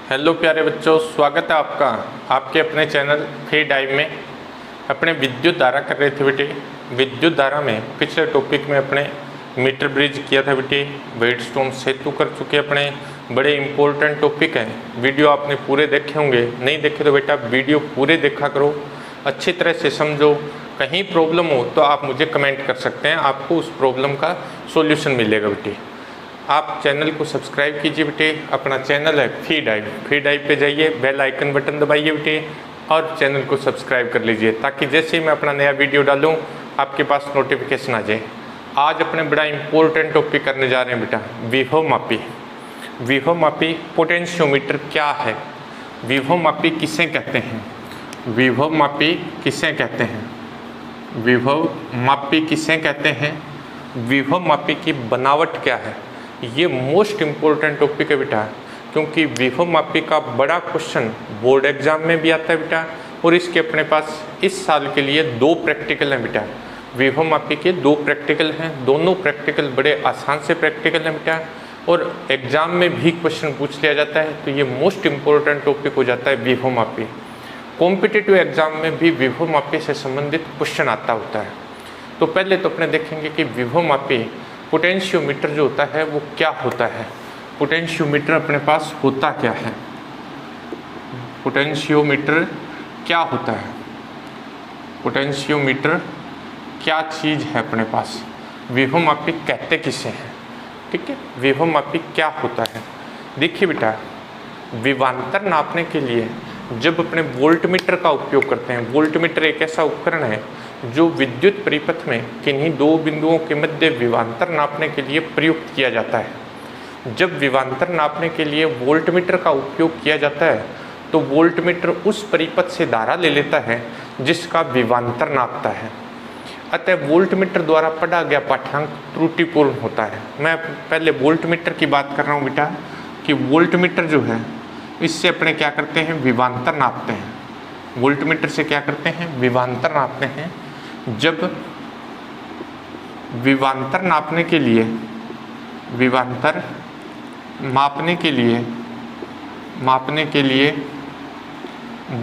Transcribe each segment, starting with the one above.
Hello प्यारे बच्चों, स्वागत है आपका आपके अपने चैनल फ्री डाइव में। अपने विद्युत धारा कर रहे थे बेटे। विद्युत धारा में पिछले टॉपिक में अपने मीटर ब्रिज किया था बेटे, वेटस्टोन सेतु कर चुके। अपने बड़े इंपॉर्टेंट टॉपिक हैं। वीडियो आपने पूरे देखे होंगे, नहीं देखे तो बेटा वीडियो पूरे देखा करो, अच्छी तरह से समझो। कहीं प्रॉब्लम हो तो आप मुझे कमेंट कर सकते हैं, आपको उस प्रॉब्लम का सॉल्यूशन मिलेगा बेटे। आप चैनल को सब्सक्राइब कीजिए बेटे। अपना चैनल है फ्री डाइव। फ्री डाइव पे जाइए, बेल आइकन बटन दबाइए बेटे और चैनल को सब्सक्राइब कर लीजिए, ताकि जैसे ही मैं अपना नया वीडियो डालूं आपके पास नोटिफिकेशन आ जाए। आज अपने बड़ा इंपॉर्टेंट टॉपिक करने जा रहे हैं बेटा, विभव मापी। विभव मापी पोटेंशियोमीटर क्या है, विभव मापी किसे कहते हैं, विभव मापी किसे कहते हैं, विभव मापी किसे कहते हैं, विभव मापी की बनावट क्या है। ये मोस्ट इम्पोर्टेंट टॉपिक है बेटा, क्योंकि विभव मापी का बड़ा क्वेश्चन बोर्ड एग्जाम में भी आता है बेटा। और इसके अपने पास इस साल के लिए 2 प्रैक्टिकल हैं बेटा। विभव मापी के 2 प्रैक्टिकल हैं, दोनों प्रैक्टिकल बड़े आसान से प्रैक्टिकल हैं बेटा, और एग्जाम में भी क्वेश्चन पूछ लिया जाता है। तो ये मोस्ट इम्पोर्टेंट टॉपिक हो जाता है विभव मापी। कॉम्पिटिटिव एग्जाम में भी विभव मापी से संबंधित क्वेश्चन आता होता है। तो पहले तो अपने देखेंगे कि विभव मापी पोटेंशियोमीटर जो होता है वो क्या होता है। पोटेंशियोमीटर अपने पास होता क्या है, पोटेंशियोमीटर क्या होता है, पोटेंशियोमीटर क्या चीज़ है अपने पास, विभव मापी कहते किसे हैं। ठीक है, विभव मापी क्या होता है। देखिए बेटा, विभवांतर नापने के लिए जब अपने वोल्टमीटर का उपयोग करते हैं, वोल्टमीटर एक ऐसा उपकरण है जो विद्युत परिपथ में किन्हीं 2 बिंदुओं के मध्य विभवांतर नापने के लिए प्रयुक्त किया जाता है। जब विभवांतर नापने के लिए वोल्टमीटर का उपयोग किया जाता है तो वोल्टमीटर उस परिपथ से धारा ले लेता है जिसका विभवांतर नापता है। अतः वोल्टमीटर द्वारा पढ़ा गया पाठ्यांक त्रुटिपूर्ण होता है। मैं पहले वोल्टमीटर की बात कर रहा हूँ बेटा, कि वोल्टमीटर जो है इससे अपने क्या करते हैं, विभवांतर नापते हैं। वोल्टमीटर से क्या करते हैं, विभवांतर नापते हैं। जब विभवांतर नापने के लिए, विभवांतर मापने के लिए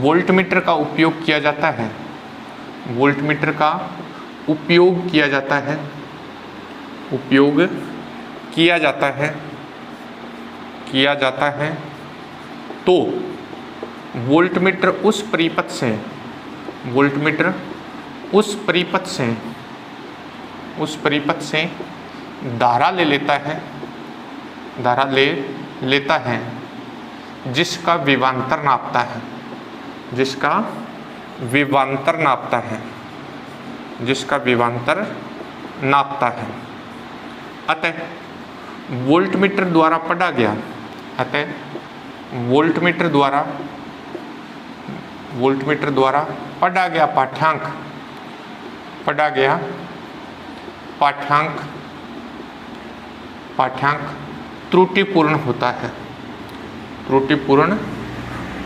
वोल्टमीटर का उपयोग किया जाता है, वोल्टमीटर का उपयोग किया जाता है, उपयोग किया जाता है, तो वोल्टमीटर उस परिपथ से, वोल्टमीटर उस परिपथ से धारा ले लेता है, धारा ले लेता है जिसका विभवांतर नापता है, जिसका विभवांतर नापता है, जिसका विभवांतर नापता है। अतः वोल्टमीटर द्वारा पढ़ा गया, अतः वोल्टमीटर द्वारा पढ़ा गया पाठ्यांक त्रुटिपूर्ण होता है, त्रुटिपूर्ण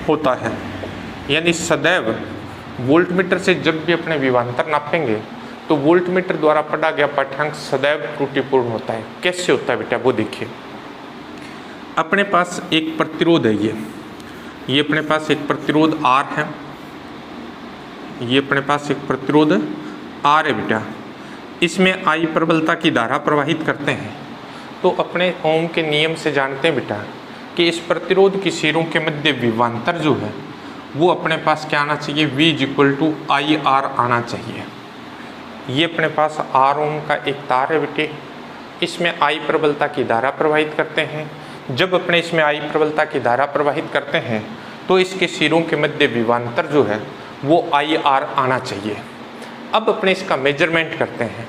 होता है। यानी सदैव वोल्टमीटर से जब भी अपने विभवांतर नापेंगे तो वोल्टमीटर द्वारा पढ़ा गया पाठ्यांक सदैव त्रुटिपूर्ण होता है। कैसे होता है बेटा, वो देखिए। अपने पास एक प्रतिरोध है, ये अपने पास एक प्रतिरोध R है, ये अपने पास एक प्रतिरोध R है बेटा। इसमें I प्रबलता की धारा प्रवाहित करते हैं। तो अपने ओम के नियम से जानते हैं बेटा कि इस प्रतिरोध की सिरों के मध्य विभवांतर जो है वो अपने पास क्या आना चाहिए, V = IR आना चाहिए। ये अपने पास R ओम का एक तार है बेटे, इसमें I प्रबलता की धारा प्रवाहित करते हैं। जब अपने इसमें I प्रबलता की धारा प्रवाहित करते हैं तो इसके सिरों के मध्य विभवांतर जो है वो IR आना चाहिए। अब अपने इसका मेजरमेंट करते हैं।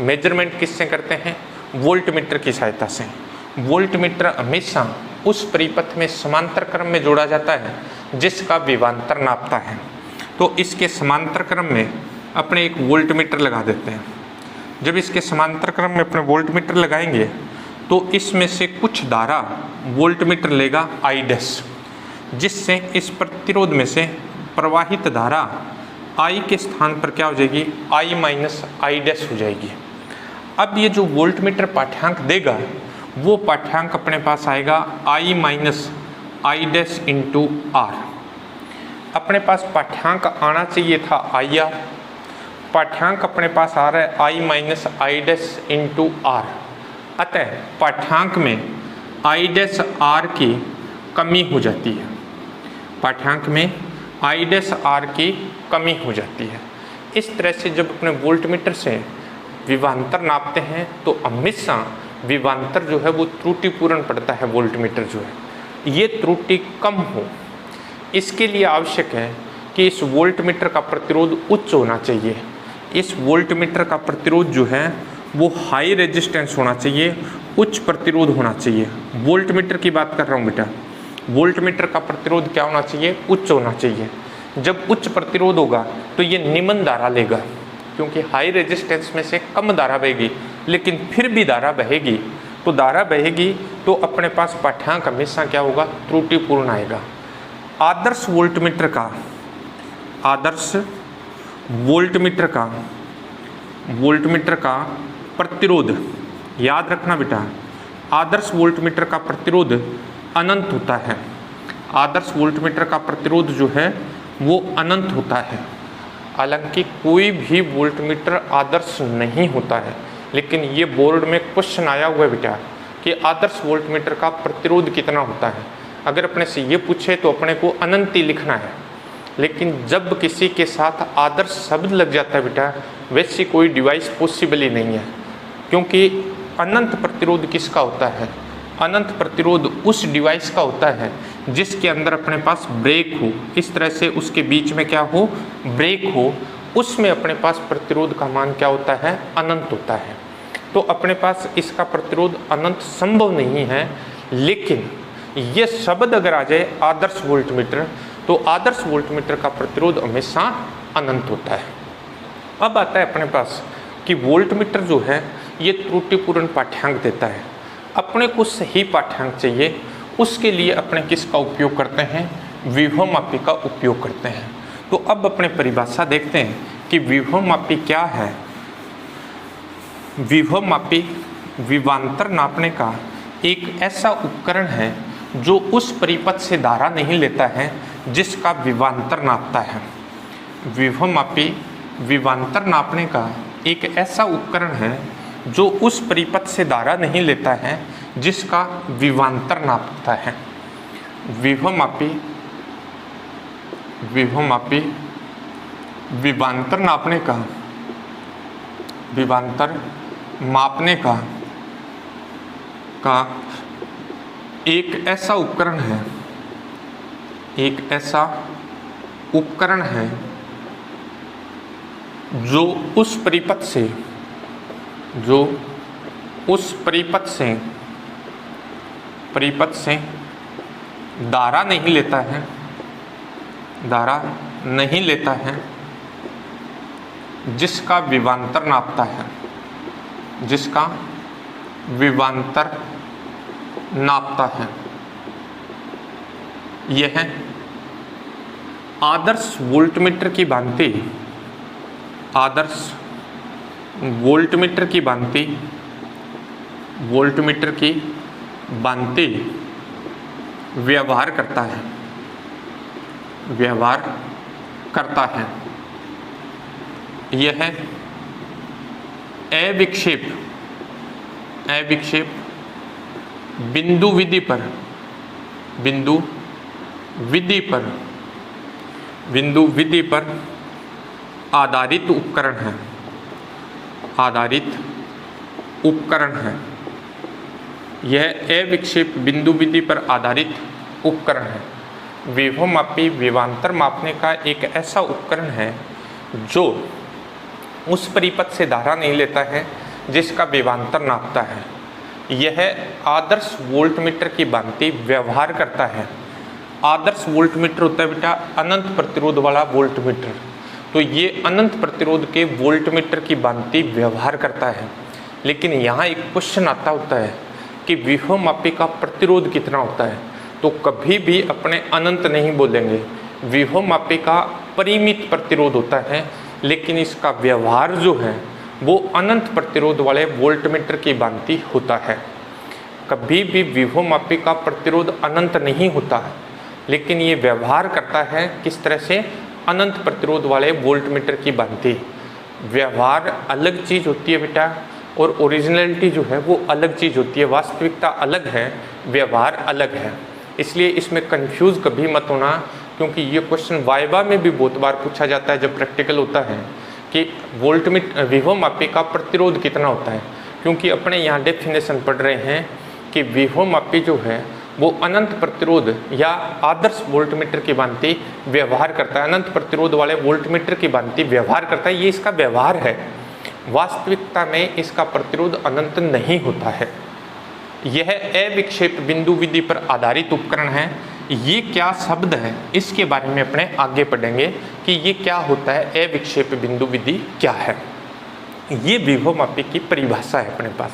मेजरमेंट किससे करते हैं, वोल्टमीटर की सहायता से। वोल्टमीटर हमेशा उस परिपथ में समांतर क्रम में जोड़ा जाता है जिसका विभवांतर नापता है। तो इसके समांतर क्रम में अपने एक वोल्टमीटर लगा देते हैं। जब इसके समांतर क्रम में अपने वोल्टमीटर लगाएंगे तो इसमें से कुछ धारा वोल्टमीटर लेगा I', जिससे इस प्रतिरोध में से प्रवाहित धारा I के स्थान पर क्या हो जाएगी, I- हो जाएगी। अब ये जो वोल्टमीटर पाठ्यांक देगा वो पाठ्यांक अपने पास आएगा I- I dash into R. अपने पास पाठ्यांक आना चाहिए था आई आर, पाठ्यांक अपने पास आ रहा है I minus I dash into R. अतः पाठ्यांक में आई डैश आर की कमी हो जाती है, पाठ्यांक में आई डैश आर की कमी हो जाती है। इस तरह से जब अपने वोल्टमीटर से विभवांतर नापते हैं तो हमेशा विभवांतर जो है वो त्रुटिपूर्ण पड़ता है। वोल्टमीटर जो है ये त्रुटि कम हो, इसके लिए आवश्यक है कि इस वोल्टमीटर का प्रतिरोध उच्च होना चाहिए। इस वोल्टमीटर का प्रतिरोध जो है वो हाई रेजिस्टेंस होना चाहिए, उच्च प्रतिरोध होना चाहिए। वोल्टमीटर की बात कर रहा हूँ बेटा, वोल्टमीटर का प्रतिरोध क्या होना चाहिए? उच्च होना चाहिए। जब उच्च प्रतिरोध होगा तो ये निम्न धारा लेगा, क्योंकि हाई रेजिस्टेंस में से कम धारा बहेगी, लेकिन फिर भी धारा बहेगी। तो धारा बहेगी तो अपने पास पाठ्यांक हमेशा क्या होगा? त्रुटिपूर्ण आएगा। आदर्श वोल्टमीटर का, आदर्श वोल्टमीटर का प्रतिरोध याद रखना बेटा, आदर्श वोल्टमीटर का प्रतिरोध अनंत होता है। आदर्श वोल्टमीटर का प्रतिरोध जो है वो अनंत होता है। हालांकि कोई भी वोल्टमीटर आदर्श नहीं होता है, लेकिन ये बोर्ड में क्वेश्चन आया हुआ है बेटा कि आदर्श वोल्टमीटर का प्रतिरोध कितना होता है। अगर अपने से ये पूछे तो अपने को अनंत ही लिखना है, लेकिन जब किसी के साथ आदर्श शब्द लग जाता है बेटा, वैसी कोई डिवाइस पॉसिबल ही नहीं है। क्योंकि अनंत प्रतिरोध किसका होता है? अनंत प्रतिरोध उस डिवाइस का होता है जिसके अंदर अपने पास ब्रेक हो, इस तरह से उसके बीच में क्या हो? ब्रेक हो। उसमें अपने पास प्रतिरोध का मान क्या होता है? अनंत होता है। तो अपने पास इसका प्रतिरोध अनंत संभव नहीं है, लेकिन ये शब्द अगर आ जाए आदर्श वोल्टमीटर, तो आदर्श वोल्टमीटर का प्रतिरोध हमेशा अनंत होता है। अब आता है अपने पास कि वोल्टमीटर जो है ये त्रुटिपूर्ण पाठ्यांक देता है। अपने को सही पाठ्यांक चाहिए, उसके लिए अपने किसका उपयोग करते हैं? विभवमापी का उपयोग करते हैं। तो अब अपने परिभाषा देखते हैं कि विभवमापी क्या है। विभवमापी विभवांतर नापने का एक ऐसा उपकरण है जो उस परिपथ से धारा नहीं लेता है जिसका विभवांतर नापता है। विभवमापी विभवांतर नापने का एक ऐसा उपकरण है जो उस परिपथ से धारा नहीं लेता है जिसका विभवांतर नापता है। विभवमापी विभवांतर नापने का, विभवांतर मापने का एक ऐसा उपकरण है, एक ऐसा उपकरण है जो उस परिपथ से, जो उस परिपथ से धारा नहीं लेता है, धारा नहीं लेता है, जिसका विभवांतर नापता है, जिसका विभवांतर नापता है। यह आदर्श वोल्टमीटर की भांति, आदर्श वोल्टमीटर की भांति, वोल्टमीटर की भांति व्यवहार करता है, व्यवहार करता है। यह अविक्षेप, अविक्षेप बिंदु विधि पर, बिंदु विधि पर, बिंदु विधि पर आधारित उपकरण है, आधारित उपकरण है। यह अविक्षेप बिंदु विधि पर आधारित उपकरण है। विभवमापी विभवांतर मापने का एक ऐसा उपकरण है जो उस परिपथ से धारा नहीं लेता है जिसका विभवांतर नापता है। यह आदर्श वोल्टमीटर की भांति व्यवहार करता है। आदर्श वोल्टमीटर होता है बेटा अनंत प्रतिरोध वाला वोल्टमीटर, तो ये अनंत प्रतिरोध के वोल्टमीटर की भांति व्यवहार करता है। लेकिन यहाँ एक क्वेश्चन आता होता है कि विभवमापी का प्रतिरोध कितना होता है, तो कभी भी अपने अनंत नहीं बोलेंगे। विभवमापी का परिमित प्रतिरोध होता है, लेकिन इसका व्यवहार जो है वो अनंत प्रतिरोध वाले वोल्टमीटर की भांति होता है। कभी भी विभवमापी का प्रतिरोध अनंत नहीं होता है, लेकिन ये व्यवहार करता है किस तरह से, अनंत प्रतिरोध वाले वोल्टमीटर की भांति। व्यवहार अलग चीज़ होती है बेटा, और ओरिजिनलिटी जो है वो अलग चीज़ होती है। वास्तविकता अलग है, व्यवहार अलग है। इसलिए इसमें कंफ्यूज कभी मत होना, क्योंकि ये क्वेश्चन वाइवा में भी बहुत बार पूछा जाता है जब प्रैक्टिकल होता है कि विभवमापी का प्रतिरोध कितना होता है। क्योंकि अपने यहाँ डेफिनेशन पढ़ रहे हैं कि विभवमापी जो है वो अनंत प्रतिरोध या आदर्श वोल्टमीटर की भांति व्यवहार करता है, अनंत प्रतिरोध वाले वोल्टमीटर की भांति व्यवहार करता है। ये इसका व्यवहार है, वास्तविकता में इसका प्रतिरोध अनंत नहीं होता है। यह अविक्षेप बिंदु विधि पर आधारित उपकरण है। ये क्या शब्द है इसके बारे में अपने आगे पढ़ेंगे कि ये क्या होता है, अविक्षेप बिंदु विधि क्या है। ये विभवमापी की परिभाषा है अपने पास।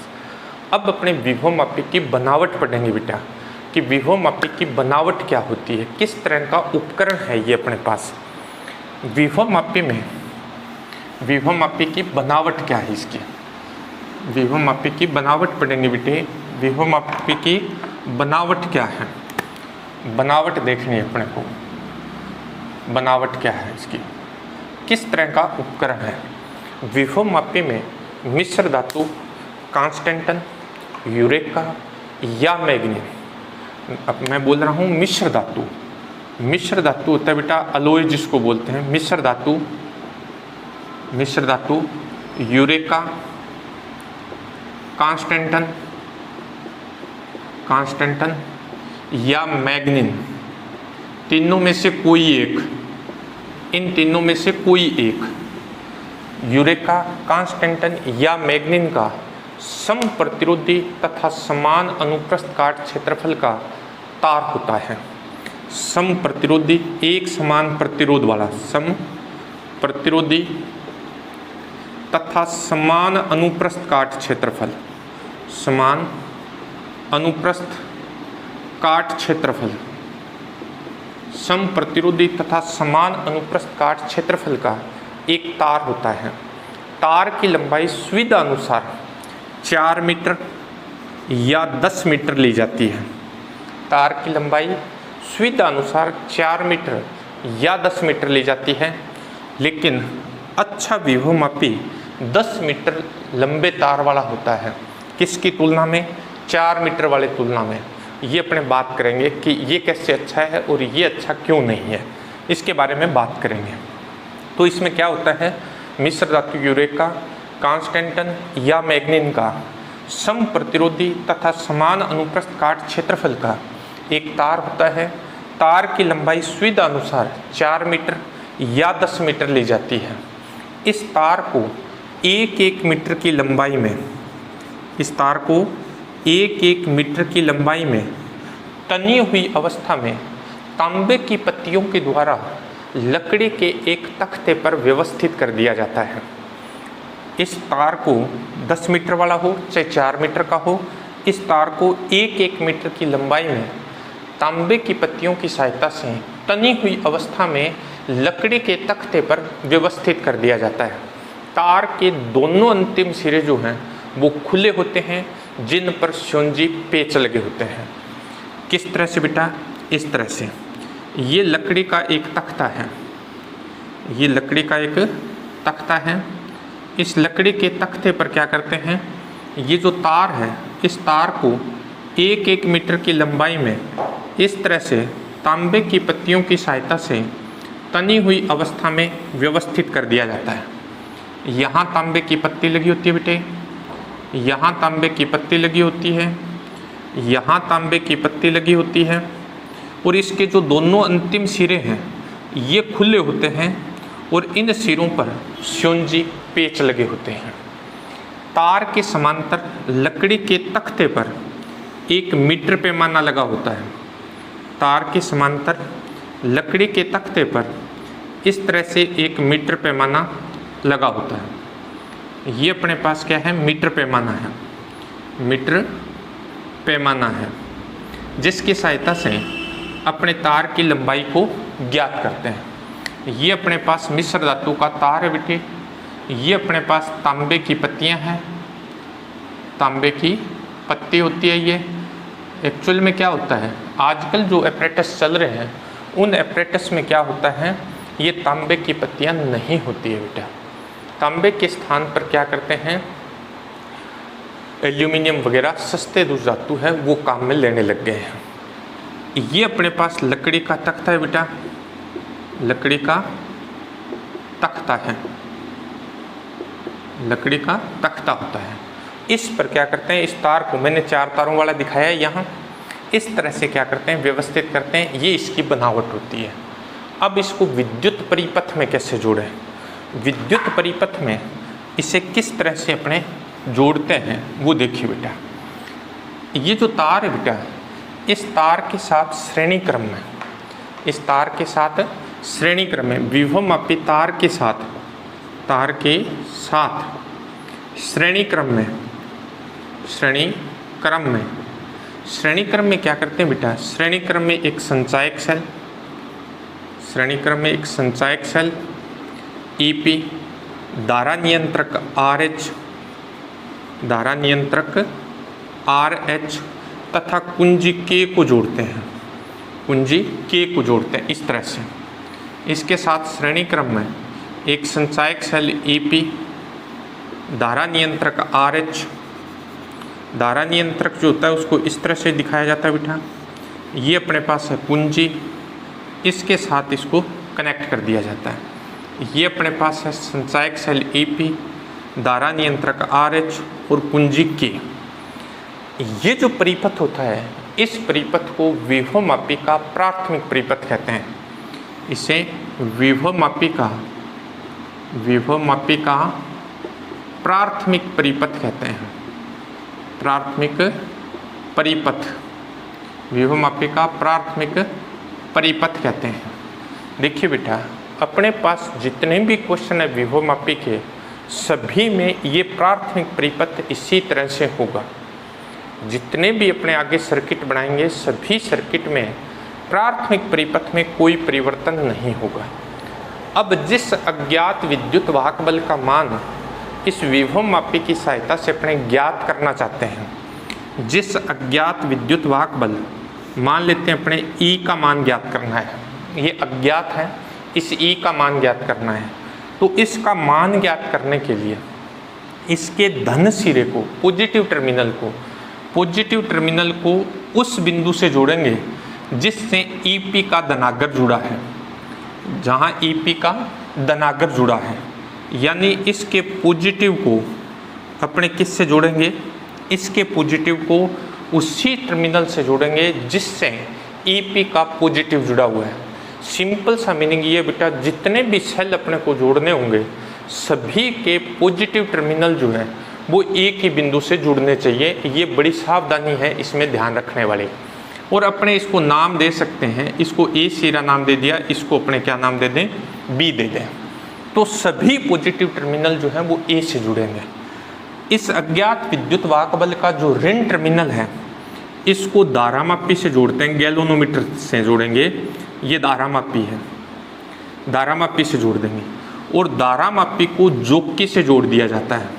अब अपने विभवमापी की बनावट पढ़ेंगे बेटा कि विभवमापी की बनावट क्या होती है, किस तरह का उपकरण है ये अपने पास। विभवमापी की बनावट क्या है इसकी, विभवमापी की बनावट पढ़ेंगे बेटे। विभवमापी की बनावट क्या है, बनावट देखनी है अपने को। बनावट क्या है इसकी, किस तरह का उपकरण है। विभवमापी में मिश्र धातु, कांस्टेंटन, यूरेका या मैग्नीन। अब मैं बोल रहा हूँ मिश्र धातु। मिश्र धातु होता है बेटा अलॉय जिसको बोलते हैं, मिश्र धातु, यूरेका, कांस्टेंटन या मैग्नीन। तीनों में से कोई एक, इन तीनों में से कोई एक, यूरेका, कांस्टेंटन या मैग्नीन का सम प्रतिरोधी तथा समान अनुप्रस्थ काट क्षेत्रफल का तार होता है। सम प्रतिरोधी, एक समान प्रतिरोध वाला, सम प्रतिरोधी तथा समान अनुप्रस्थ काट क्षेत्रफल, समान अनुप्रस्थ काट क्षेत्रफल, सम प्रतिरोधी तथा समान अनुप्रस्थ काट क्षेत्रफल का एक तार होता है। तार की लंबाई सुविधा अनुसार 4 मीटर या 10 मीटर ली जाती है। तार की लंबाई सुविधा अनुसार 4 मीटर या 10 मीटर ली जाती है, लेकिन अच्छा विभवमापी 10 मीटर लंबे तार वाला होता है। किसकी तुलना में, 4 मीटर वाले तुलना में। ये अपने बात करेंगे कि ये कैसे अच्छा है और ये अच्छा क्यों नहीं है, इसके बारे में बात करेंगे। तो इसमें क्या होता है, मिश्र धातु यूरेका, कांस्टेंटन या मैग्नीन का सम प्रतिरोधी तथा समान अनुप्रस्थ काट क्षेत्रफल का एक तार होता है। तार की लंबाई सुविधा अनुसार 4 मीटर या 10 मीटर ली जाती है। इस तार को 1-1 मीटर की लंबाई में, इस तार को 1-1 मीटर की लंबाई में तनी हुई अवस्था में तांबे की पत्तियों के द्वारा लकड़ी के एक तख्ते पर व्यवस्थित कर दिया जाता है। इस तार को 10 मीटर वाला हो चाहे 4 मीटर का हो, इस तार को 1-1 मीटर की लंबाई में तांबे की पत्तियों की सहायता से तनी हुई अवस्था में लकड़ी के तख्ते पर व्यवस्थित कर दिया जाता है। तार के दोनों अंतिम सिरे जो हैं वो खुले होते हैं, जिन पर स्योंजी पेच लगे होते हैं। किस तरह से बेटा, इस तरह से। ये लकड़ी का एक तख्ता है, ये लकड़ी का एक तख्ता है। इस लकड़ी के तख्ते पर क्या करते हैं, ये जो तार है, इस तार को 1-1 मीटर की लंबाई में इस तरह से तांबे की पत्तियों की सहायता से तनी हुई अवस्था में व्यवस्थित कर दिया जाता है। यहाँ तांबे की पत्ती लगी होती है बेटे, यहाँ तांबे की पत्ती लगी होती है, यहाँ तांबे की पत्ती लगी होती है, और इसके जो दोनों अंतिम सिरे हैं ये खुले होते हैं और इन सिरों पर स्योंजी पेच लगे होते हैं। तार के समांतर लकड़ी के तख्ते पर एक मीटर पैमाना लगा होता है। तार के समांतर लकड़ी के तख्ते पर इस तरह से एक मीटर पैमाना लगा होता है। ये अपने पास क्या है, मीटर पैमाना है, मीटर पैमाना है, जिसकी सहायता से अपने तार की लंबाई को ज्ञात करते हैं। ये अपने पास मिश्र धातु का तार है बेटे, ये अपने पास तांबे की पत्तियां हैं, तांबे की पत्ती होती है ये, एक्चुअल में क्या होता है, आजकल जो एपरेटस चल रहे हैं उन एपरेटस में क्या होता है, ये तांबे की पत्तियां नहीं होती है बेटा। तांबे के स्थान पर क्या करते हैं, एल्यूमिनियम वगैरह सस्ते धातु है वो काम में लेने लग गए हैं। ये अपने पास लकड़ी का तख्ता है बेटा, लकड़ी का तख्ता है, लकड़ी का तख्ता होता है। इस पर क्या करते हैं, इस तार को मैंने 4 तारों वाला दिखाया है यहाँ, इस तरह से क्या करते हैं, व्यवस्थित करते हैं। ये इसकी बनावट होती है। अब इसको विद्युत परिपथ में कैसे जोड़ें, विद्युत परिपथ में इसे किस तरह से अपने जोड़ते हैं वो देखिए बेटा। ये जो तार है बेटा, इस तार के साथ श्रेणी क्रम में, इस तार के साथ श्रेणी क्रम में विभवमापी तार के साथ श्रेणी क्रम में श्रेणी क्रम में क्या करते हैं बेटा, श्रेणी क्रम में एक संचायक सेल, श्रेणी क्रम में एक संचायक सेल EP, धारा नियंत्रक RH, धारा नियंत्रक RH तथा कुंजी K को जोड़ते हैं, कुंजी K को जोड़ते हैं इस तरह से। इसके साथ श्रेणी क्रम में एक संचायक सेल EP, धारा नियंत्रक RH, धारा नियंत्रक जो होता है उसको इस तरह से दिखाया जाता है बेटा। ये अपने पास है कुंजी, इसके साथ इसको कनेक्ट कर दिया जाता है। ये अपने पास है संचायक सेल EP, धारा नियंत्रक RH और कुंजी K। ये जो परिपथ होता है, इस परिपथ को विभवमापी का प्राथमिक परिपथ कहते हैं। इसे विभवमापी का प्राथमिक परिपथ कहते हैं, प्राथमिक परिपथ, विभवमापी का प्राथमिक परिपथ कहते हैं। देखिए बेटा, अपने पास जितने भी क्वेश्चन है विभवमापी के, सभी में ये प्राथमिक परिपथ इसी तरह से होगा। जितने भी अपने आगे सर्किट बनाएंगे, सभी सर्किट में प्राथमिक परिपथ में कोई परिवर्तन नहीं होगा। अब जिस अज्ञात विद्युत वाहक बल का मान इस विभवमापी की सहायता से अपने ज्ञात करना चाहते हैं, जिस अज्ञात विद्युत वाहक बल, मान लेते हैं अपने E का मान ज्ञात करना है, ये अज्ञात है, इस E का मान ज्ञात करना है, तो इसका मान ज्ञात करने के लिए इसके धन सिरे को, पॉजिटिव टर्मिनल को उस बिंदु से जोड़ेंगे जिससे EP का धनागर जुड़ा है, जहाँ EP का धनागर जुड़ा है, यानी इसके पॉजिटिव को अपने किस से जोड़ेंगे, इसके पॉजिटिव को उसी टर्मिनल से जोड़ेंगे जिससे EP का पॉजिटिव जुड़ा हुआ है। सिंपल सा मीनिंग ये बेटा, जितने भी सेल अपने को जोड़ने होंगे सभी के पॉजिटिव टर्मिनल जो है वो एक ही बिंदु से जुड़ने चाहिए। ये बड़ी सावधानी है इसमें ध्यान रखने वाली। और अपने इसको नाम दे सकते हैं, इसको A सिरा नाम दे दिया, इसको अपने क्या नाम दे दें, B दे दें। तो सभी पॉजिटिव टर्मिनल जो है वो A से जुड़ेंगे। इस अज्ञात विद्युत वाहक बल का जो ऋण टर्मिनल है, इसको धारामापी से जोड़ते हैं, गैल्वेनोमीटर से जोड़ेंगे। ये धारामापी है, धारामापी से जोड़ देंगे। और धारामापी को जोकी से जोड़ दिया जाता है,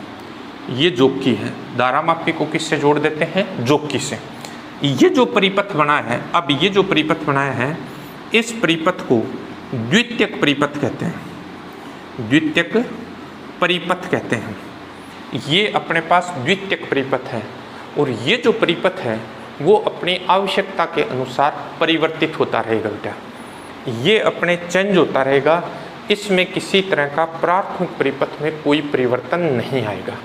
ये जोकी है। धारामापी को किससे जोड़ देते हैं, जोकी से। ये जो परिपथ बना है, अब ये जो परिपथ बनाया है, इस परिपथ को द्वितीयक परिपथ कहते हैं, द्वितीयक परिपथ कहते हैं। ये अपने पास द्वितीयक परिपथ है और ये जो परिपथ है वो अपनी आवश्यकता के अनुसार परिवर्तित होता रहेगा बेटा, ये अपने चेंज होता रहेगा। इसमें किसी तरह का प्राथमिक परिपथ में कोई परिवर्तन नहीं आएगा।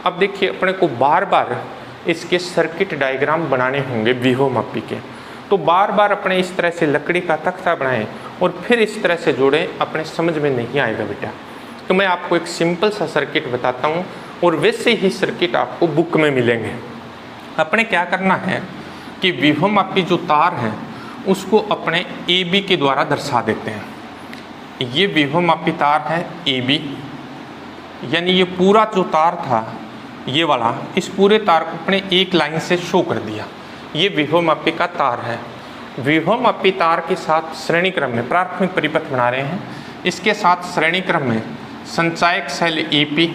अब देखिए, अपने को बार बार इसके सर्किट डायग्राम बनाने होंगे विभवमापी के, तो बार बार अपने इस तरह से लकड़ी का तख्ता बनाएं और फिर इस तरह से जोड़ें, अपने समझ में नहीं आएगा बेटा। तो मैं आपको एक सिंपल सा सर्किट बताता हूँ और वैसे ही सर्किट आपको बुक में मिलेंगे। अपने क्या करना है कि विभवमापी जो तार है उसको अपने AB के द्वारा दर्शा देते हैं। ये विभवमापी तार है AB, यानी ये पूरा जो तार था ये वाला, इस पूरे तार को अपने एक लाइन से शो कर दिया। ये विभवमापी का तार है। विभवमापी तार के साथ श्रेणी क्रम में प्राथमिक परिपथ बना रहे हैं। इसके साथ श्रेणी क्रम में संचायक सेल EP,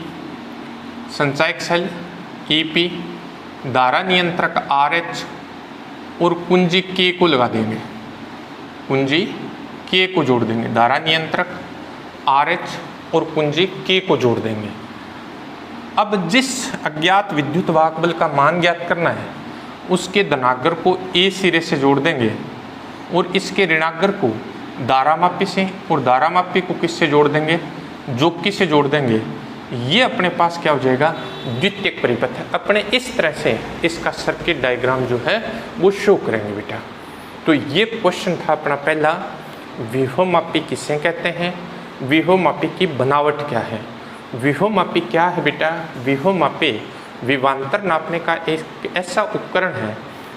संचायक सेल EP, धारा नियंत्रक RH, और कुंजी K को लगा देंगे, कुंजी K को जोड़ देंगे, धारा नियंत्रक RH और कुंजी K को जोड़ देंगे। अब जिस अज्ञात विद्युत वाहक बल का मान ज्ञात करना है उसके धनाग्र को A सिरे से जोड़ देंगे और इसके ऋणाग्र को धारामापी से और धारामापी को किससे जोड़ देंगे, जोकी से जोड़ देंगे। ये अपने पास क्या हो जाएगा, द्वितीयक परिपथ है। अपने इस तरह से इसका सर्किट डायग्राम जो है वो शो करेंगे बेटा। तो ये क्वेश्चन था अपना पहला, विभवमापी किसे कहते हैं, विभवमापी की बनावट क्या है। विभवमापी क्या है बेटा, विभवमापी विभवांतर नापने का एक ऐसा उपकरण है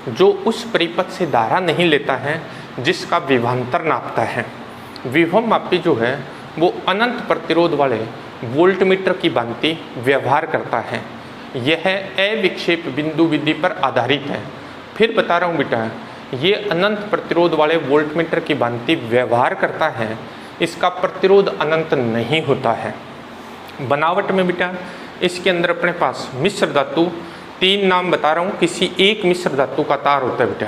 जो उस परिपथ से धारा नहीं लेता है जिसका विभवांतर नापता है। विभवमापी जो है वो अनंत प्रतिरोध वाले वोल्टमीटर की भांति व्यवहार करता है। यह अविक्षेप बिंदु विधि पर आधारित है। फिर बता रहा हूँ बेटा, ये अनंत प्रतिरोध वाले वोल्टमीटर की भांति व्यवहार करता है, इसका प्रतिरोध अनंत नहीं होता है। बनावट में बेटा इसके अंदर अपने पास मिश्र धातु, 3 नाम बता रहा हूँ, किसी एक मिश्र धातु का तार होता है बेटा,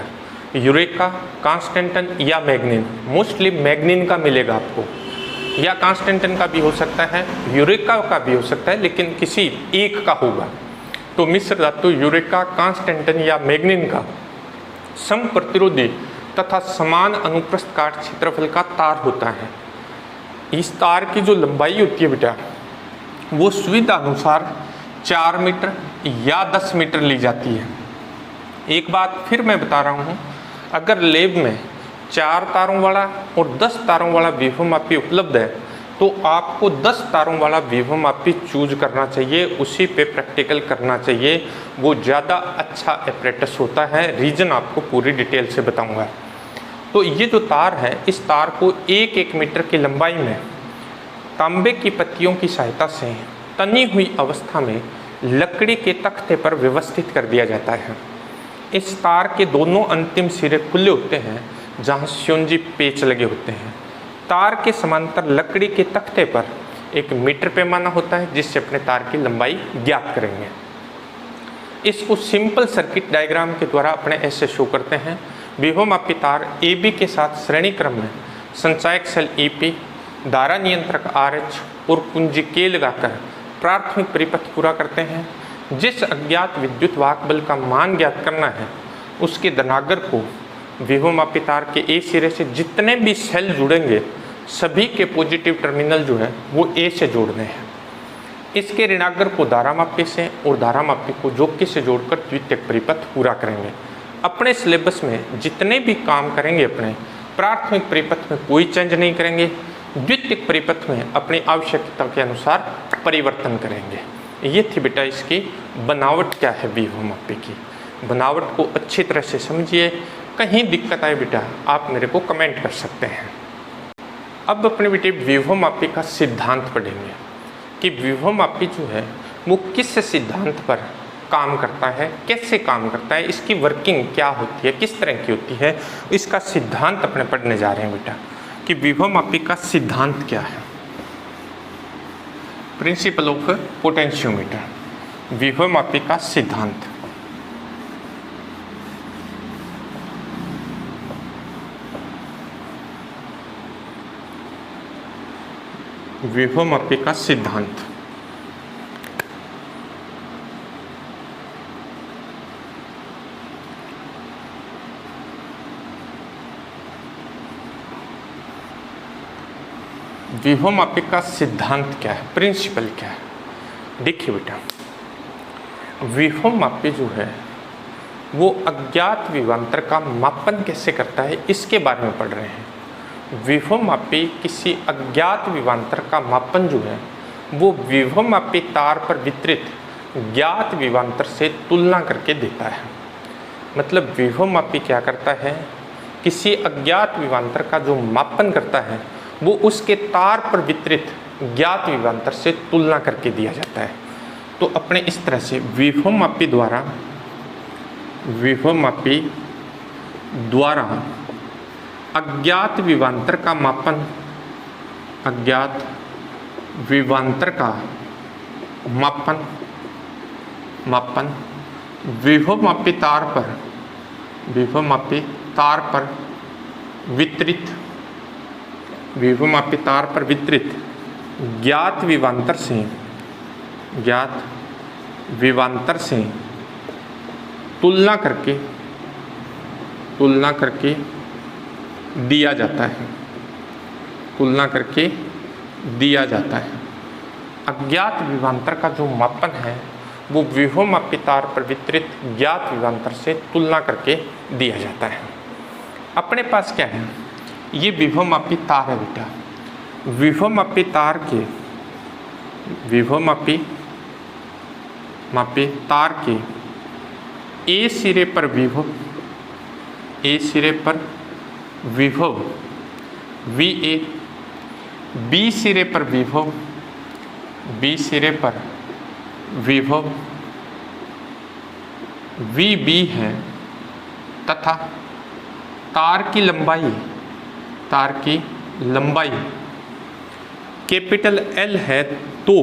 यूरेका, कांस्टेंटन या मैग्नीन। मोस्टली मैग्नीन का मिलेगा आपको, या कांस्टेंटन का भी हो सकता है, यूरेका का भी हो सकता है, लेकिन किसी एक का होगा। तो मिश्र धातु यूरेका, कांस्टेंटन या मैग्नीन का सम प्रतिरोधी तथा समान अनुप्रस्थ काट क्षेत्रफल का तार होता है। इस तार की जो लंबाई होती है बेटा वो सुविधा अनुसार 4 मीटर या 10 मीटर ली जाती है। एक बात फिर मैं बता रहा हूँ, अगर लैब में 4 तारों वाला और 10 तारों वाला विभवमापी उपलब्ध है तो आपको 10 तारों वाला विभवमापी चूज करना चाहिए, उसी पे प्रैक्टिकल करना चाहिए, वो ज़्यादा अच्छा एपरेटस होता है। रीज़न आपको पूरी डिटेल से बताऊंगा। तो ये जो तार है, इस तार को 1-1 मीटर की लंबाई में तांबे की पत्तियों की सहायता से तनी हुई अवस्था में लकड़ी के तख्ते पर व्यवस्थित कर दिया जाता है। इस तार के दोनों अंतिम सिरे खुले होते हैं जहां स्योंजी पेच लगे होते हैं। तार के समांतर लकड़ी के तख्ते पर एक मीटर पैमाना होता है जिससे अपने तार की लंबाई ज्ञात करेंगे। इसको सिंपल सर्किट डायग्राम के द्वारा अपने ऐसे शो करते हैं। विभवमापी तार AB के साथ श्रेणी क्रम में संचायक सेल EP, धारा नियंत्रक RH और कुंजी K लगाकर प्राथमिक परिपथ पूरा करते हैं। जिस अज्ञात विद्युत वाहक बल का मान ज्ञात करना है उसके धनाग्र को विभवमापी तार के A सिरे से जितने भी सेल जुड़ेंगे सभी के पॉजिटिव टर्मिनल जो है वो A से जोड़ने हैं। इसके ऋणाग्र को धारामापी से और धारामापी को जोकी से जोड़कर द्वितीयक परिपथ पूरा करेंगे। अपने सिलेबस में जितने भी काम करेंगे अपने प्राथमिक परिपथ में कोई चेंज नहीं करेंगे, द्वितीयक परिपथ में अपनी आवश्यकता के अनुसार परिवर्तन करेंगे। ये थी बेटा इसकी बनावट क्या है विभवमापी की। बनावट को अच्छी तरह से समझिए, कहीं दिक्कत आए बेटा आप मेरे को कमेंट कर सकते हैं। अब अपने बेटे विभवमापी का सिद्धांत पढ़ेंगे कि विभवमापी जो है वो किस सिद्धांत पर काम करता है, कैसे काम करता है, इसकी वर्किंग क्या होती है, किस तरह की होती है, इसका सिद्धांत अपने पढ़ने जा रहे हैं बेटा कि विभवमापी का सिद्धांत क्या है। प्रिंसिपल ऑफ पोटेंशियोमीटर, विभवमापी का सिद्धांत। विभवमापी का सिद्धांत विभवमापी का सिद्धांत क्या है, प्रिंसिपल क्या है। देखिए बेटा, विभवमापी जो है वो अज्ञात विभवांतर का मापन कैसे करता है इसके बारे में पढ़ रहे हैं। विभवमापी किसी अज्ञात विभवांतर का मापन जो है वो विभवमापी तार पर वितरित ज्ञात विभवांतर से तुलना करके देता है। मतलब विभवमापी क्या करता है, किसी अज्ञात विभवांतर का जो मापन करता है वो उसके तार पर वितरित ज्ञात विभवांतर से तुलना करके दिया जाता है। तो अपने इस तरह से विभवमापी द्वारा अज्ञात विभवांतर का मापन विभवमापी तार पर विभवमापी तार पर वितरित विभवमापी तार पर वितरित ज्ञात विभवांतर से तुलना करके दिया जाता है। अज्ञात विभवांतर का जो मापन है वो विभवमापी तार पर वितरित ज्ञात विभवांतर से तुलना करके दिया जाता है। अपने पास क्या है, ये विभवमापी तार है बेटा। विभवमापी तार के ए सिरे पर विभव VA, बी सिरे पर विभव VB है तथा तार की लंबाई कैपिटल L है, तो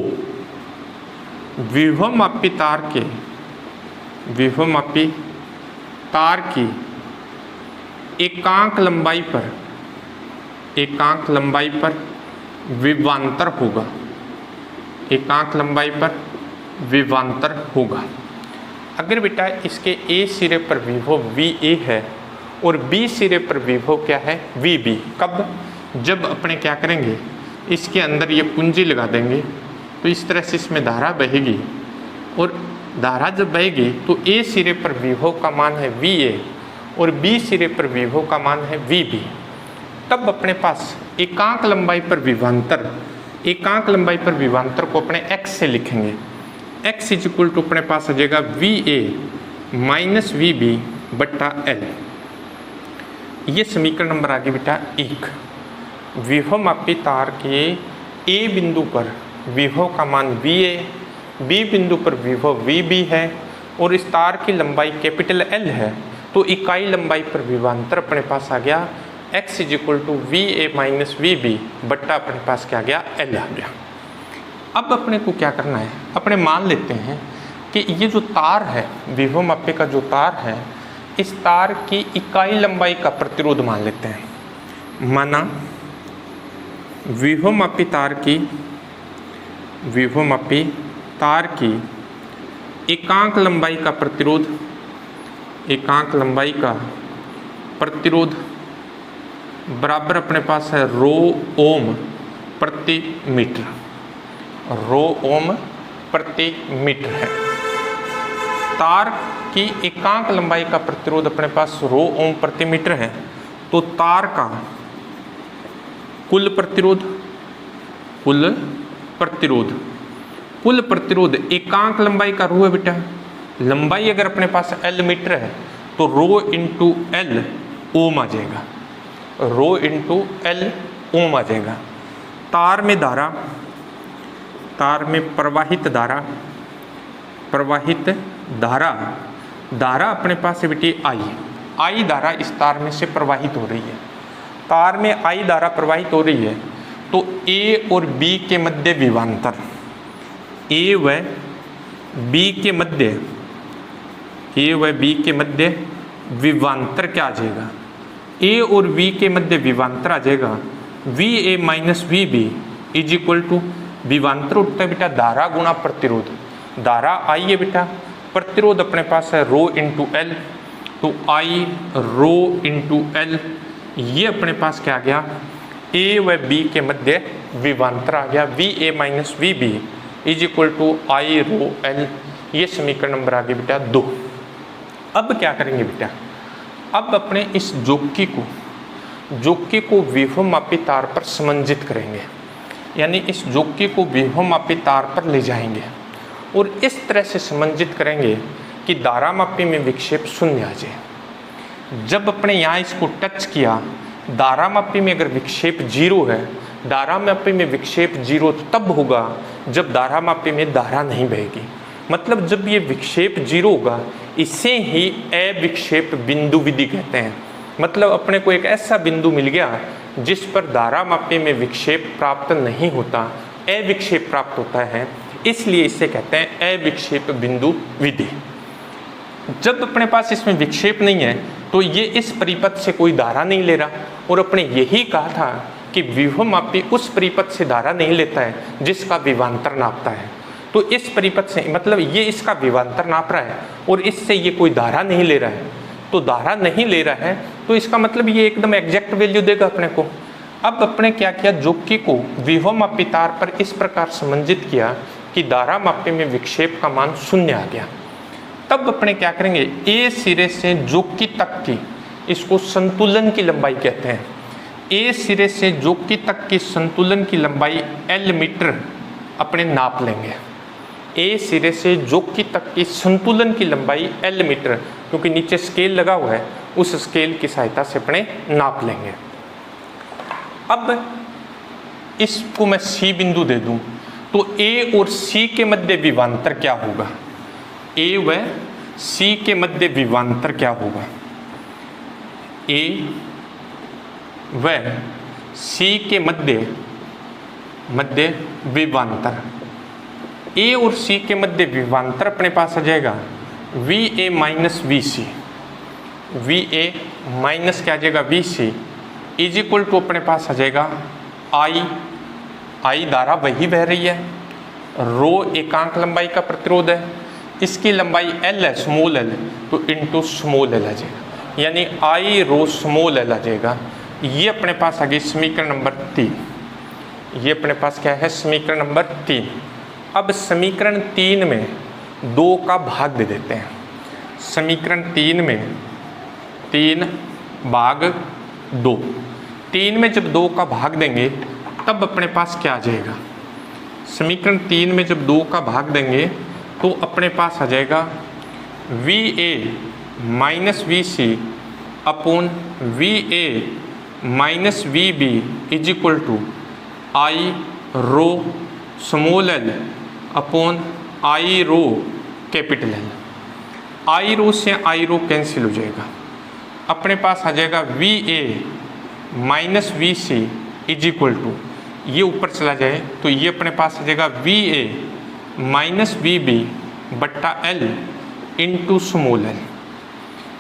विभवमापी तार की एकांक लंबाई पर विभवांतर होगा। अगर बेटा इसके ए सिरे पर विभव VA है और बी सिरे पर विभव क्या है VB, कब, जब अपने क्या करेंगे, इसके अंदर ये पूंजी लगा देंगे तो इस तरह से इसमें धारा बहेगी, और धारा जब बहेगी तो ए सिरे पर विभव का मान है VA और बी सिरे पर विभव का मान है VB। तब अपने पास एकांक लंबाई पर विभवांतर को अपने x से लिखेंगे। x इक्वल टू अपने पास आ जाएगा VA माइनस VB बट्टा L। ये समीकरण नंबर आ गया बेटा 1। विभवमापी तार के ए बिंदु पर विभव का मान VA, बी बिंदु पर विभव VB है और इस तार की लंबाई कैपिटल L है, तो इकाई लंबाई पर विभवांतर अपने पास आ गया x equal to VA minus VB बट्टा अपने पास क्या आ गया L आ गया। अब अपने को क्या करना है, अपने मान लेते हैं कि ये जो तार है, विभवमापी का जो तार है, इस तार की इकाई लंबाई का प्रतिरोध मान लेते हैं। माना विभवमापी तार की एकांक लंबाई का प्रतिरोध बराबर अपने पास है रो ओम प्रति मीटर है। तार की एकांक लंबाई का प्रतिरोध अपने पास रो ओम प्रति मीटर है, तो तार का कुल प्रतिरोध एकांक लंबाई का रो है बेटा। लंबाई अगर अपने पास L मीटर है तो रो इंटू L ओम आ जाएगा, तार में प्रवाहित धारा अपने पास है बेटी I धारा इस तार में से प्रवाहित हो रही है। तार में I धारा प्रवाहित हो रही है तो A और B के मध्य विभवांतर, A व B के मध्य विभवांतर क्या आ जाएगा, A और B के मध्य विभवांतर आ जाएगा VA minus VB is equal to, विभवांतर उठता है बेटा धारा गुणा प्रतिरोध। धारा I है बेटा, प्रतिरोध अपने पास है रो इंटू L, तो I रो इंटू L, ये अपने पास क्या आ गया, A व B के मध्य विभवांतर आ गया VA minus VB is equal to I rho L। ये समीकरण नंबर आ गया बेटा 2। अब क्या करेंगे बेटा, अब अपने इस जोकी को विभवमापी तार पर समंजित करेंगे, यानी इस जोकी को विभवमापी तार पर ले जाएंगे और इस तरह से समंजित करेंगे कि धारामापी में विक्षेप शून्य आ जाए। जब अपने यहाँ इसको टच किया, धारामापी में अगर विक्षेप 0 है, धारामापी में विक्षेप 0 तब होगा जब धारामापी में धारा नहीं बहेगी। मतलब जब ये विक्षेप 0 होगा, इसे ही अविक्षेप बिंदु विधि कहते हैं। मतलब अपने को एक ऐसा बिंदु मिल गया जिस पर धारामापी में विक्षेप प्राप्त नहीं होता, अविक्षेप प्राप्त होता है, इसलिए इसे कहते हैं अविक्षेप बिंदु विधि। जब अपने पास इसमें विक्षेप नहीं है, तो ये इस परिपथ से कोई धारा नहीं ले रहा, और अपने यही कहा था कि विभवमापी उस परिपथ से धारा नहीं लेता है जिसका विभवांतर नापता है। तो इस परिपथ से मतलब ये इसका विभवांतर नाप रहा है और इससे ये कोई धारा नहीं ले रहा है, तो धारा नहीं ले रहा है तो इसका मतलब ये एकदम एग्जैक्ट वैल्यू देगा अपने को। अब अपने क्या किया, जोकी को विभवमापी तार पर इस प्रकार समंजित किया कि धारा मापी में विक्षेप का मान 0 आ गया। तब अपने क्या करेंगे, ए सिरे से जोकी तक की, इसको संतुलन की लंबाई कहते हैं, ए सिरे से जोकी तक की संतुलन की लंबाई L मीटर अपने नाप लेंगे। ए सिरे से जोकी तक की संतुलन की लंबाई L मीटर, क्योंकि नीचे स्केल लगा हुआ है, उस स्केल की सहायता से अपने नाप लेंगे। अब इसको मैं C बिंदु दे दूं तो A और C के मध्य विभवांतर क्या होगा, A व C के मध्य विभवांतर क्या होगा, A व C के मध्य विभवांतर, A और C के मध्य विभवांतर अपने पास आ जाएगा VA minus VC, VA minus क्या आ जाएगा VC इज इक्वल टू अपने पास आ जाएगा I धारा वही बह रही है, रो एकांक लंबाई का प्रतिरोध है, इसकी लंबाई L है स्मॉल l, तो इंटू स्मॉल l आ जाएगा, यानी I रो स्मॉल l आ जाएगा। ये अपने पास आ गई समीकरण नंबर 3। ये अपने पास क्या है, समीकरण नंबर 3। अब समीकरण 3 में 2 का भाग दे देते हैं। समीकरण 3 में 3 भाग 2, 3 में जब 2 का भाग देंगे तब अपने पास क्या आ जाएगा, समीकरण 3 में जब 2 का भाग देंगे तो अपने पास आ जाएगा VA minus VC upon VA minus VB is equal to I rho small l upon I rho capital L। I rho से I रो कैंसिल हो जाएगा, अपने पास आ जाएगा VA minus VC is equal to, ये ऊपर चला जाए तो ये अपने पास आ जाएगा VA माइनस VB बट्टा L इंटू स्मॉल l।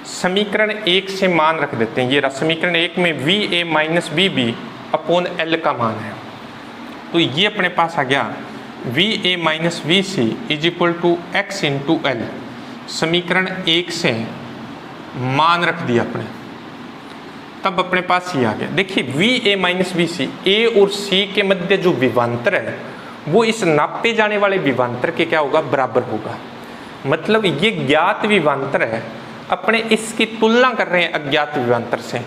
समीकरण 1 से मान रख देते हैं, ये रहा समीकरण 1 में VA minus VB upon L का मान है, तो ये अपने पास आ गया VA minus VC is equal to X into L। समीकरण 1 से मान रख दिया अपने, तब अपने पास ये आ गया। देखिए VA माइनस VC, A और C के मध्य जो विभवांतर है वो इस नापे जाने वाले विभवांतर के क्या होगा, बराबर होगा। मतलब ये ज्ञात विभवांतर है, अपने इसकी तुलना कर रहे हैं अज्ञात विभवांतर से,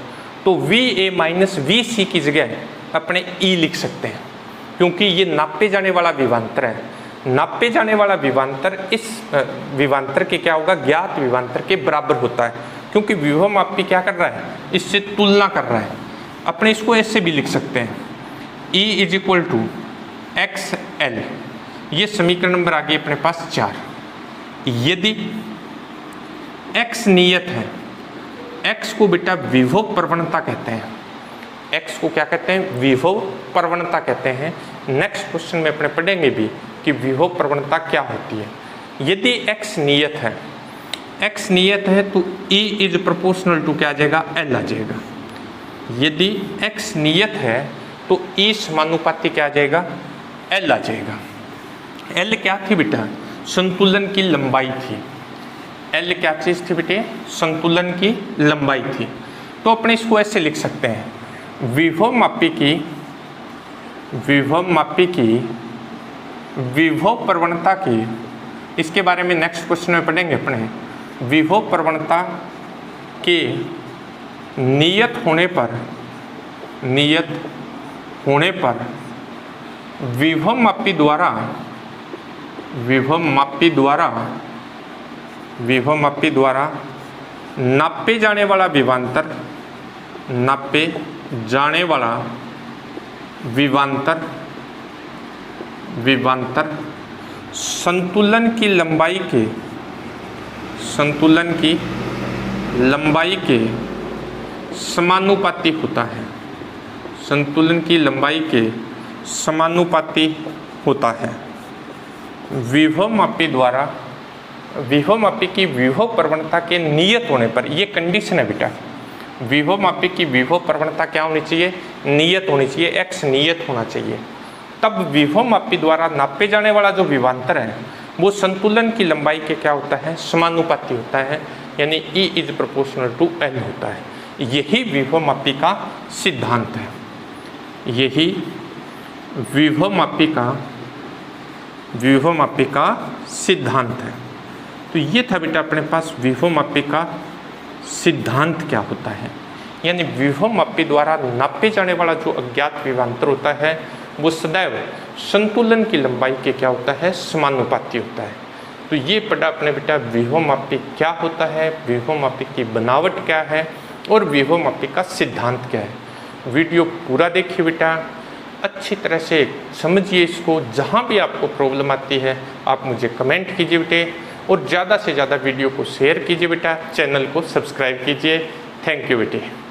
तो VA माइनस VC की जगह अपने E लिख सकते हैं, क्योंकि ये नापे जाने वाला विभवांतर है। नापे जाने वाला विभवांतर इस विभवांतर के क्या होगा, ज्ञात विभवांतर के बराबर होता है, क्योंकि विभवमापी क्या कर रहा है, इससे तुलना कर रहा है। अपने इसको ऐसे भी लिख सकते हैं E is equal to XL। ये समीकरण नंबर आ गई अपने पास 4। यदि X नियत है, X को बेटा विभव प्रवणता कहते हैं, X को क्या कहते हैं, विभव प्रवणता कहते हैं। नेक्स्ट क्वेश्चन में अपने पढ़ेंगे भी कि विभव प्रवणता क्या होती है। यदि X नियत है, X नियत है तो E इज प्रोपोर्शनल टू क्या आ जाएगा, L आ जाएगा। यदि X नियत है तो E समानुपाती क्या आ जाएगा, L आ जाएगा। L क्या थी बेटा, संतुलन की लंबाई थी। L क्या चीज़ थी बेटे, संतुलन की लंबाई थी। तो अपने इसको ऐसे लिख सकते हैं, विभवमापी की विभव प्रवणता की, इसके बारे में नेक्स्ट क्वेश्चन में पढ़ेंगे अपने। विभव प्रवणता के नियत होने पर विभवमापी द्वारा नापे जाने वाला विभवांतर संतुलन की लंबाई के समानुपाती होता है। संतुलन की लंबाई के समानुपाती होता है। विभवमापी द्वारा विभवमापी की विभव प्रवणता के नियत होने पर, ये कंडीशन है बेटा, विभवमापी की विभव प्रवणता क्या होनी चाहिए, नियत होनी चाहिए, एक्स नियत होना चाहिए। तब विभवमापी द्वारा नापे जाने वाला जो विभवांतर है वो संतुलन की लंबाई के क्या होता है, समानुपाती होता है, यानी E इज प्रोपोर्शनल टू L होता है। यही विभवमापी का सिद्धांत है, यही विभवमापी का सिद्धांत है। तो ये था बेटा अपने पास विभवमापी का सिद्धांत क्या होता है, यानी विभवमापी द्वारा नापे जाने वाला जो अज्ञात विभवांतर होता है वो सदैव संतुलन की लंबाई के क्या होता है, समानुपाती होता है। तो ये पढ़ा अपने बेटा विभवमापी क्या होता है, विभवमापी की बनावट क्या है और विभवमापी का सिद्धांत क्या है। वीडियो पूरा देखिए बेटा, अच्छी तरह से समझिए इसको। जहाँ भी आपको प्रॉब्लम आती है आप मुझे कमेंट कीजिए बेटे, और ज़्यादा से ज़्यादा वीडियो को शेयर कीजिए बेटा, चैनल को सब्सक्राइब कीजिए। थैंक यू बेटे।